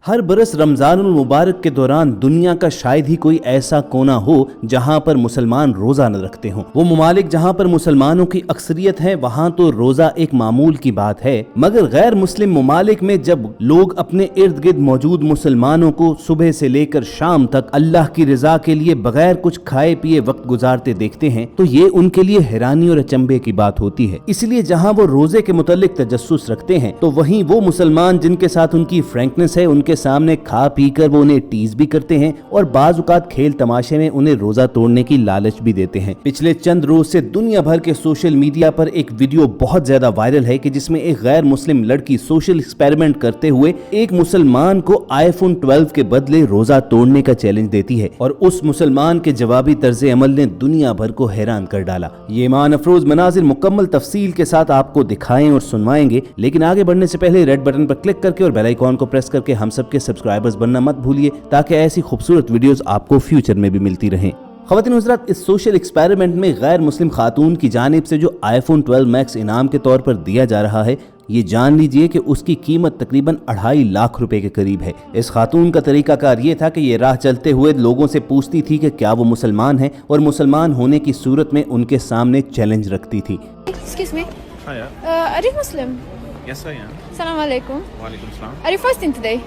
हर बरस रमजानुल मुबारक के दौरान दुनिया का शायद ही कोई ऐसा कोना हो जहां पर मुसलमान रोजा न रखते हों। वो ममालिक जहां पर मुसलमानों की अक्सरियत है वहां तो रोजा एक मामूल की बात है, मगर गैर मुस्लिम ममालिक में जब लोग अपने इर्द गिर्द मौजूद मुसलमानों को सुबह से लेकर शाम तक अल्लाह की रजा के लिए बगैर कुछ खाए पिए वक्त गुजारते देखते हैं तो ये उनके लिए हैरानी और अचंभे की बात होती है। इसलिए जहां वो रोजे के मुतालिक तजस्सुस रखते हैं तो वहीं वो मुसलमान जिनके साथ उनकी फ्रैंकनेस है उनके सामने खा पी कर वो उन्हें टीज भी करते हैं और बाज़ औक़ात खेल तमाशे में उन्हें रोजा तोड़ने की लालच भी देते हैं। पिछले चंद रोज से दुनिया भर के सोशल मीडिया पर एक वीडियो बहुत ज्यादा वायरल है कि जिसमें एक गैर मुस्लिम लड़की सोशल एक्सपेरिमेंट करते हुए एक मुसलमान को आईफोन 12 के बदले रोजा तोड़ने का चैलेंज देती है और उस मुसलमान के जवाबी तर्ज अमल ने दुनिया भर को हैरान कर डाला। ये ईमान अफरोज मनाजिर मुकम्मल तफसील के साथ आपको दिखाएं और सुनवाएंगे, लेकिन आगे बढ़ने से पहले रेड बटन पर क्लिक करके और बेल आइकॉन को प्रेस करके हम सबके सब्सक्राइबर्स बनना मत भूलिए ताकि ऐसी खूबसूरत वीडियोस आपको फ्यूचर में भी मिलती रहें। ख़वातीन हज़रात, इस सोशल एक्सपेरिमेंट में गैर मुस्लिम खातून की जानिब से जो आईफोन 12 मैक्स इनाम के तौर पर दिया जा रहा है, ये जान लीजिए कि उसकी कीमत तकरीबन 2.5 लाख रुपए के करीब है। इस खातून का तरीकाकार ये था कि ये राह चलते हुए लोगों से पूछती थी कि क्या वो मुसलमान हैं और मुसलमान होने की सूरत में उनके सामने चैलेंज रखती थी। Excuse me. Hiya. Are you Muslim? Yes, I am. Assalamu alaikum. Walaikum salam. Are you fasting today?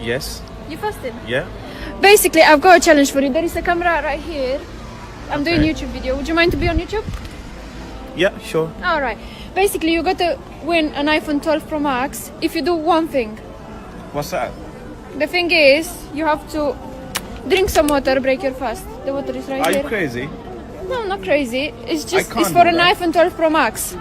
Yes. You fasting? Yeah. Basically, I've got a challenge for you. There is a camera right here. I'm doing Okay. YouTube video. Would you mind to be on YouTube? Yeah, sure. All right. Basically, you got to win an iPhone 12 Pro Max if you do one thing. What's that? The thing is, you have to drink some water, break your fast. The water is right Are here. you crazy? No, not crazy. It's just can't it's for do an that. iPhone 12 Pro Max.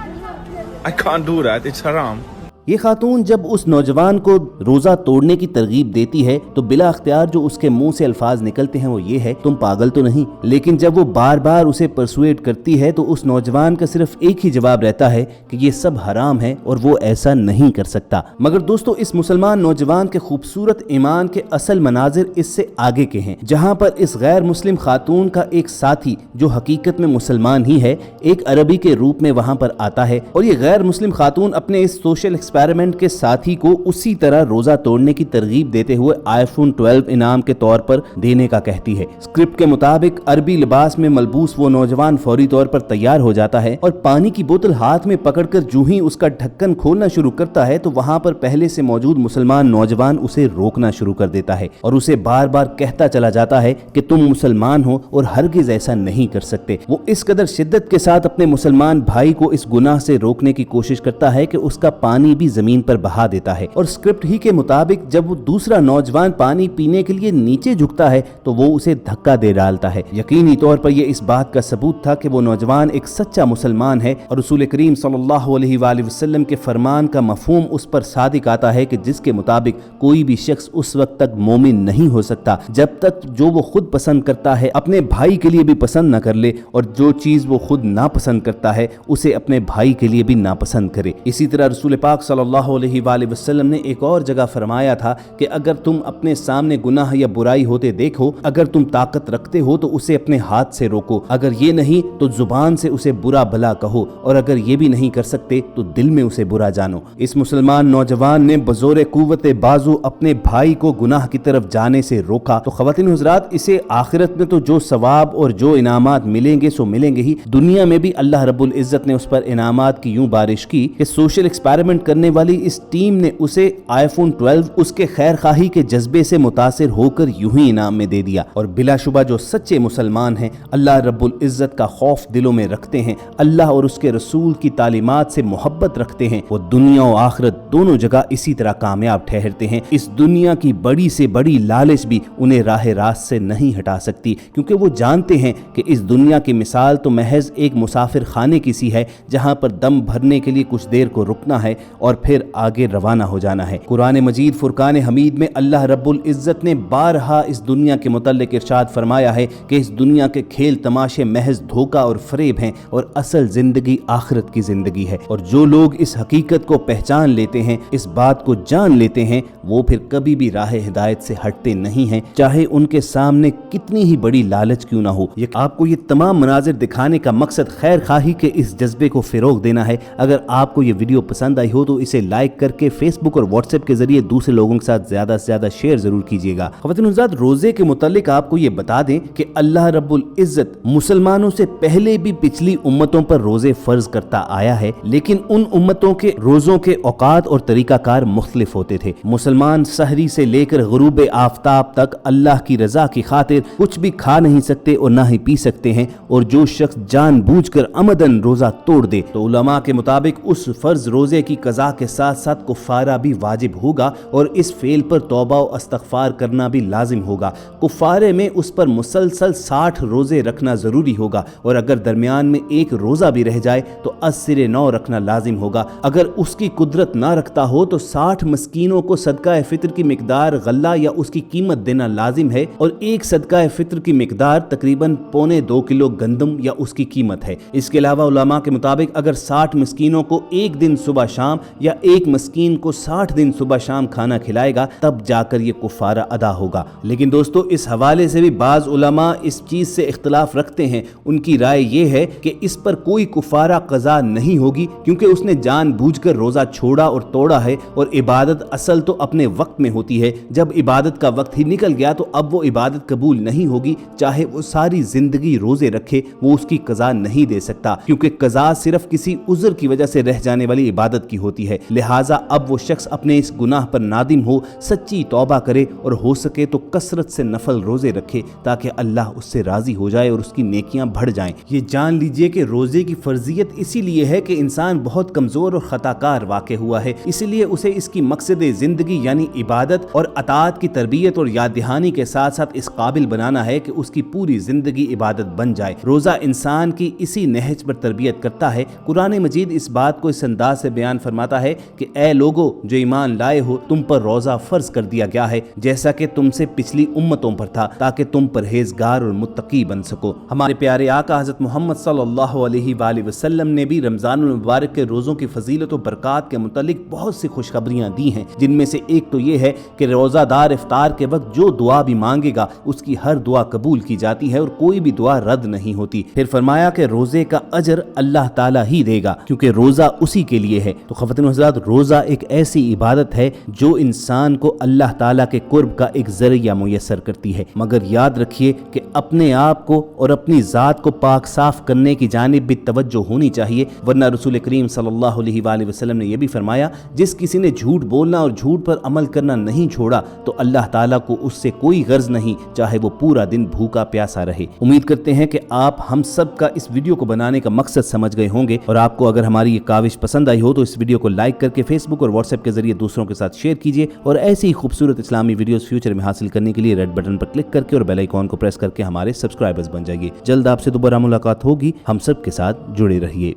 I can't do that. It's haram. ये खातून जब उस नौजवान को रोजा तोड़ने की तरगीब देती है तो बिला अख्तियार जो उसके मुंह से अल्फाज निकलते हैं वो ये है, तुम पागल तो नहीं। लेकिन जब वो बार बार उसे परसुएट करती है तो उस नौजवान का सिर्फ एक ही जवाब रहता है कि ये सब हराम है और वो ऐसा नहीं कर सकता। मगर दोस्तों, इस मुसलमान नौजवान के खूबसूरत ईमान के असल मनाजिर इससे आगे के हैं, जहाँ पर इस गैर मुस्लिम खातून का एक साथी जो हकीकत में मुसलमान ही है एक अरबी के रूप में वहाँ पर आता है और ये गैर मुस्लिम खातून अपने इस सोशल एक्सपेरिमेंट के साथी को उसी तरह रोजा तोड़ने की तरगीब देते हुए आईफोन 12 इनाम के तौर पर देने का कहती है। स्क्रिप्ट के मुताबिक अरबी लिबास में मलबूस वो नौजवान फौरी तौर पर तैयार हो जाता है और पानी की बोतल हाथ में पकड़कर जूं ही उसका ढक्कन खोलना शुरू करता है तो वहां पर पहले से मौजूद मुसलमान नौजवान उसे रोकना शुरू कर देता है और उसे बार बार कहता चला जाता है कि तुम मुसलमान हो और हरगिज ऐसा नहीं कर सकते। वो इस कदर शिद्दत के साथ अपने मुसलमान भाई को इस गुनाह से रोकने की कोशिश करता है कि उसका पानी भी जमीन पर बहा देता है और स्क्रिप्ट ही के मुताबिक जब वो दूसरा नौजवान पानी पीने के लिए नीचे झुकता है तो वो उसे धक्का दे डालता है। यकीनी तौर पर यह इस बात का सबूत था कि वो नौजवान एक सच्चा मुसलमान है और रसूल करीम सल्लल्लाहु अलैहि वसल्लम के फरमान का मफहूम उस पर सादिक आता है कि जिसके मुताबिक कोई भी शख्स उस वक्त तक मोमिन नहीं हो सकता जब तक जो वो खुद पसंद करता है अपने भाई के लिए भी पसंद न कर ले और जो चीज वो खुद नापसंद करता है उसे अपने भाई के लिए भी नापसंद करे। इसी तरह रसूल पाक सल्लल्लाहु अलैहि वसल्लम ने एक और जगह फरमाया था कि अगर तुम अपने सामने गुनाह या बुराई होते देखो, अगर तुम ताकत रखते हो तो उसे अपने हाथ से रोको, अगर ये नहीं तो जुबान से उसे बुरा भला कहो और अगर ये भी नहीं कर सकते तो दिल में उसे बुरा जानो। इस मुसलमान नौजवान ने बजोरे कुव्वत बाजू अपने भाई को गुनाह की तरफ जाने से रोका। तो ख़वातीन हज़रात, इसे आखिरत में तो जो सवाब और जो इनामात मिलेंगे सो मिलेंगे ही, दुनिया में भी अल्लाह रब्बुल इज़्ज़त ने उस पर इनामात की यूं बारिश की कि सोशल एक्सपेरिमेंट करने वाली इस टीम ने उसे आईफोन 12 उसके खैर खाही के जज्बे से मुतासिर होकर यूं ही इनाम में दे दिया। और बिलाशुबा जो सच्चे मुसलमान हैं, अल्लाह रब्बुल इज़्ज़त का खौफ दिलों में रखते हैं, अल्लाह और उसके रसूल की तालीमात से मोहब्बत रखते हैं, वो दुनिया और आखिरत दोनों जगह इसी तरह कामयाब ठहरते हैं। इस दुनिया की बड़ी से बड़ी लालच भी उन्हें राह रास्त से नहीं हटा सकती, क्योंकि वो जानते हैं कि इस दुनिया की मिसाल तो महज एक मुसाफिर खाने की सी है जहाँ पर दम भरने के लिए कुछ देर को रुकना है और फिर आगे रवाना हो जाना है। कुरान मजीद फुरकान हमीद में अल्लाह रब्बुल इज़्ज़त ने बारहा इस दुनिया के मुतल्लिक इरशाद फरमाया है कि इस दुनिया के खेल तमाशे महज धोखा और फरेब हैं और असल जिंदगी आखिरत की जिंदगी है। और जो लोग इस हकीकत को पहचान लेते हैं, इस बात को जान लेते हैं, वो फिर कभी भी राह हिदायत से हटते नहीं हैं, चाहे उनके सामने कितनी ही बड़ी लालच क्यों ना हो। आपको ये तमाम मनाजिर दिखाने का मकसद खैर खाही के इस जज्बे को फिरोग देना है। अगर आपको ये वीडियो पसंद आई हो तो इसे लाइक करके फेसबुक और व्हाट्सएप के जरिए दूसरे लोगों के साथ ज्यादा से ज्यादा शेयर जरूर कीजिएगा। ख़वातीन हज़रात, रोजे के मुतालिक आपको ये बता दें कि अल्लाह रब्बुल इज्जत मुसलमानों से पहले भी पिछली उम्मतों पर रोजे फर्ज करता आया है, लेकिन उन उम्मतों के रोजों के औकात और तरीकाकार मुख्तलिफ होते थे। मुसलमान सहरी से लेकर गुरूब आफ्ताब तक अल्लाह की रजा की खातिर कुछ भी खा नहीं सकते और ना ही पी सकते हैं, और जो शख्स जानबूझकर अमदन रोजा तोड़ दे तो उलमा के मुताबिक उस फर्ज रोजे की कज़ा के साथ साथ कुफ़ारा भी वाजिब होगा और इस फेल पर तौबा और इस्तग़फ़ार करना भी लाजिम होगा। कुफ़ारे में उस पर मुसलसल 60 रोजे रखना ज़रूरी होगा, और अगर दरमियान में एक रोज़ा भी रह जाए तो अस्सिरे 9 रखना लाजिम होगा। अगर उसकी कुदरत ना रखता हो तो 60 मस्कीनों को सदका फितर की मिकदार गल्ला या उसकी कीमत देना लाजिम है, और एक सदका फितर की मिकदार तकरीबन 1.25 किलो गंदम या उसकी कीमत है। इसके अलावा उलमा के मुताबिक अगर 60 मस्कीनों को एक दिन सुबह शाम या एक मस्कीन को 60 दिन सुबह शाम खाना खिलाएगा, तब जाकर ये कुफारा अदा होगा। लेकिन दोस्तों, इस हवाले से भी बाज उलमा इस चीज से इख्तलाफ रखते हैं। उनकी राय ये है कि इस पर कोई कुफारा कज़ा नहीं होगी, क्योंकि उसने जानबूझकर रोजा छोड़ा और तोड़ा है, और इबादत असल तो अपने वक्त में होती है। जब इबादत का वक्त ही निकल गया तो अब वो इबादत कबूल नहीं होगी, चाहे वो सारी जिंदगी रोजे रखे, वो उसकी कज़ा नहीं दे सकता, क्योंकि कज़ा सिर्फ किसी उज़्र की वजह से रह जाने वाली इबादत की होती है। लिहाजा अब वो शख्स अपने इस गुनाह पर नादिम हो, सच्ची तौबा करे और हो सके तो कसरत से नफल रोजे रखे, ताकि अल्लाह उससे राजी हो जाए और उसकी नेकियां बढ़ जाएं। ये जान लीजिए कि रोजे की फर्जियत इसीलिए है कि इंसान बहुत कमजोर और खताकार वाक़ हुआ है, इसलिए उसे इसकी मकसद जिंदगी यानी इबादत और अताअत की तरबियत और याद दहानी के साथ साथ इस काबिल बनाना है कि उसकी पूरी जिंदगी इबादत बन जाए। रोजा इंसान की इसी नहज पर तरबियत करता है। कुरान मजीद इस बात को इस अंदाज से बयान फरमाता है कि ए लोगो जो ईमान लाए हो, तुम पर रोजा फर्ज कर दिया गया है जैसा कि तुमसे पिछली उम्मतों पर था, ताकि तुम परहेजगार और मुत्तकी बन सको। हमारे प्यारे आका हज़रत मोहम्मद सल्लल्लाहु अलैहि वसल्लम ने भी रमजान मुबारक के रोज़ों की फजीलत और बरक़ात के मुतालिक बहुत सी खुशखबरियाँ दी हैं, जिनमें से एक तो ये है कि रोज़ादार इफ्तार के वक्त जो दुआ भी मांगेगा उसकी हर दुआ कबूल की जाती है और कोई भी दुआ रद्द नहीं होती। फिर फरमाया कि रोज़े का अजर अल्लाह ताला ही देगा, क्योंकि रोज़ा उसी के लिए है। तो ख़वातीन हज़रात, रोज़ा एक ऐसी इबादत है जो इंसान को अल्लाह ताला के कुर्ब का एक ज़रिया मुयस्सर करती है, मगर याद रखिए कि अपने आप को और अपनी ज़ात को पाक साफ करने की जानिब भी तवज्जो होनी चाहिए, वरना रसूल करीम सल्लल्लाहु अलैहि वसल्लम ने यह भी फरमाया, जिस किसी ने झूठ बोलना और झूठ पर अमल करना नहीं छोड़ा तो अल्लाह ताला को उससे कोई गर्ज नहीं, चाहे वो पूरा दिन भूखा प्यासा रहे। उम्मीद करते हैं कि आप हम सब का इस वीडियो को बनाने का मकसद समझ गए होंगे, और आपको अगर हमारी ये काविश पसंद आई हो तो इस वीडियो को लाइक करके फेसबुक और व्हाट्सएप के जरिए दूसरों के साथ शेयर कीजिए, और ऐसी ही खूबसूरत इस्लामी वीडियोस फ्यूचर में हासिल करने के लिए रेड बटन पर क्लिक करके और बेल आइकॉन को प्रेस करके हमारे सब्सक्राइबर्स बन जाइए। जल्द आपसे दोबारा मुलाकात होगी, हम सब के साथ जुड़े रहिए।